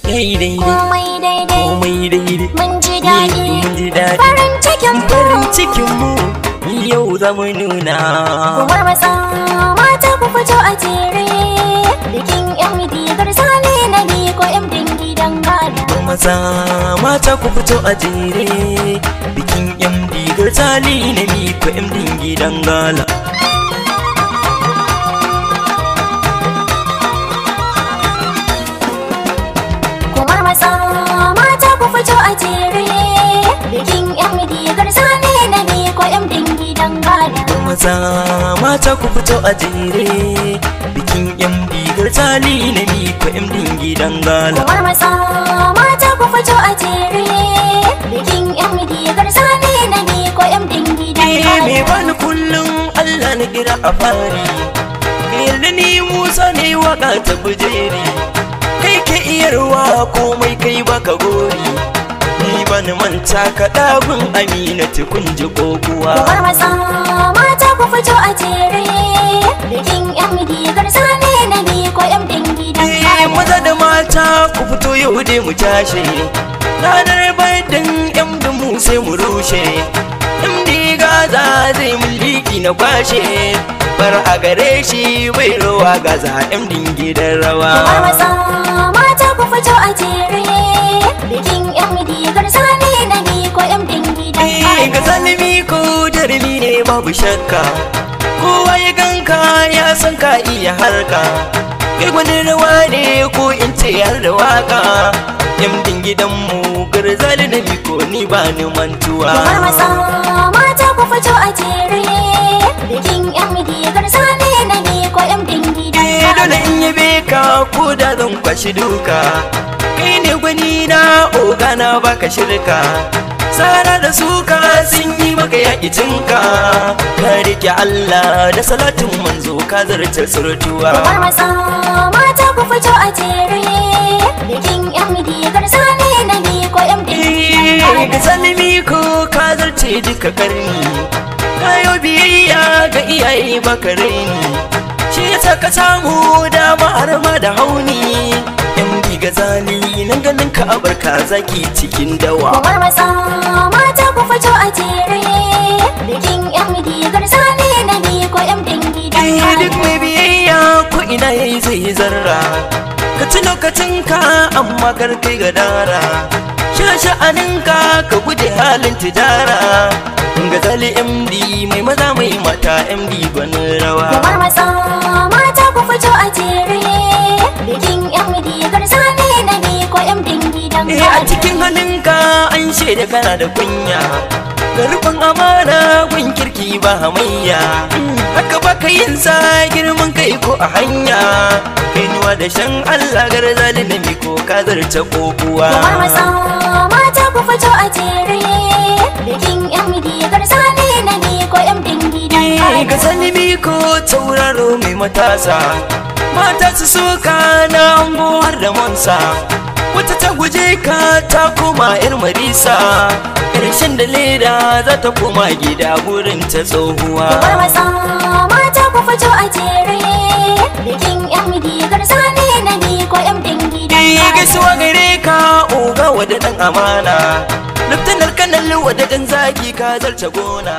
yayi daidai, komai daidai, komai daidai, mun ji daɗi, mun ji daɗi, farin cikin mu yau za mu nuna. Kumar matsa mata ku fito a jere, bikin MD garzali na miko MD gidan gala. Kumar matsa mata ku fito a jere, bikin MD garzali na miko MD gidan gala. Kumar matsa mata ku fito a jere, bikin MD garzali na miko MD gidan gala. Maza mata ku fito a jere, bikin MD garzali na miko MD gidan gala. Kumar matsa mata ku fito a jere, bikin MD garzali na miko MD gidan gala. Me bani kullum Allah na kira a fari, yarda ni Musa ne waka ta bujeri, kai ke iyarwa komai kai baka gori, ni bani manta ka ɗabin Aminatu kun ji kokuwa. Kumar matsa mata ku fito a jere, bikin MD garzali na miko MD gidan gala. Maza da mata ku fito yau dai mu tashi, ranar bayan MD mu sai mu rushe, MD gaza zai mun liki na kwashe, bar a gare shi bai rawa gaza MD gidan rawa. Kumar matsa mata ku fito a jere, bikin MD garzali na miko MD gidan gala. Ga zalimi ko jarumi ne babu shakka, kowa ya ganka ya san ka iya harka, kai gwani rawa ne ko in ce har da waka, MD gidanmu garzali na miko ni ba ni mantuwa. Kumar matsa mata ku fito a jere, bikin MD garzali na miko MD gidan gala. Dole in yabe ka ko da zan kwashi duka, kai ne gwani na ogana baka shirka, tsara da suka sun yi maka yaƙi cinka, ka rike Allah da salatin manzo ka zarce surtuwa. Kumar matsa mata ku fito a jere, bikin MD garzali na miko MD gidan gala. Ga zalimi ko ka zarce duka karni, kayo biyayya ga iyaye baka raini, shi yasa ka samu dama har ma da hauni, MD gazali nan ganin ka abarka zaki cikin dawa. Kumar matsa mata ku fito a jere, bikin MD garzali na miko MD gidan gala. Duk mai biyayya ko ina yayi zai yi zarra, ka ci lokacin ka amma kar kai gadara, sha'aninka ka guje halin tijara, gazali MD mai maza mai mata MD gwanin rawa. Kumar matsa mata ku fito a jere, bikin MD garzali na miko MD gidan gala. A cikin hannunka an shaida kana da kunya, ga rufin amana gun kirki ba hamayya, haka baka yin sa girman kai ko a hanya, kainuwa da shan Allah garzali na miko ka zarce kokuwa. Kumar matsa mata ku fito a jere, bikin MD garzali na miko MD gidan gala. Ga sani miko tauraro mai matasa, mata su soka na ango har da monsa, wata ta guje ka ta koma yar marisa, ƙarshen da leda za ta koma gida gurin ta tsohuwa. Kumar matsa mata ku fito a jere, bikin MD garzali na miko MD gidan gala. Gaisuwa gare ka oga wada dan amana, laftanar kanal wada dan zaki ka zarce gona.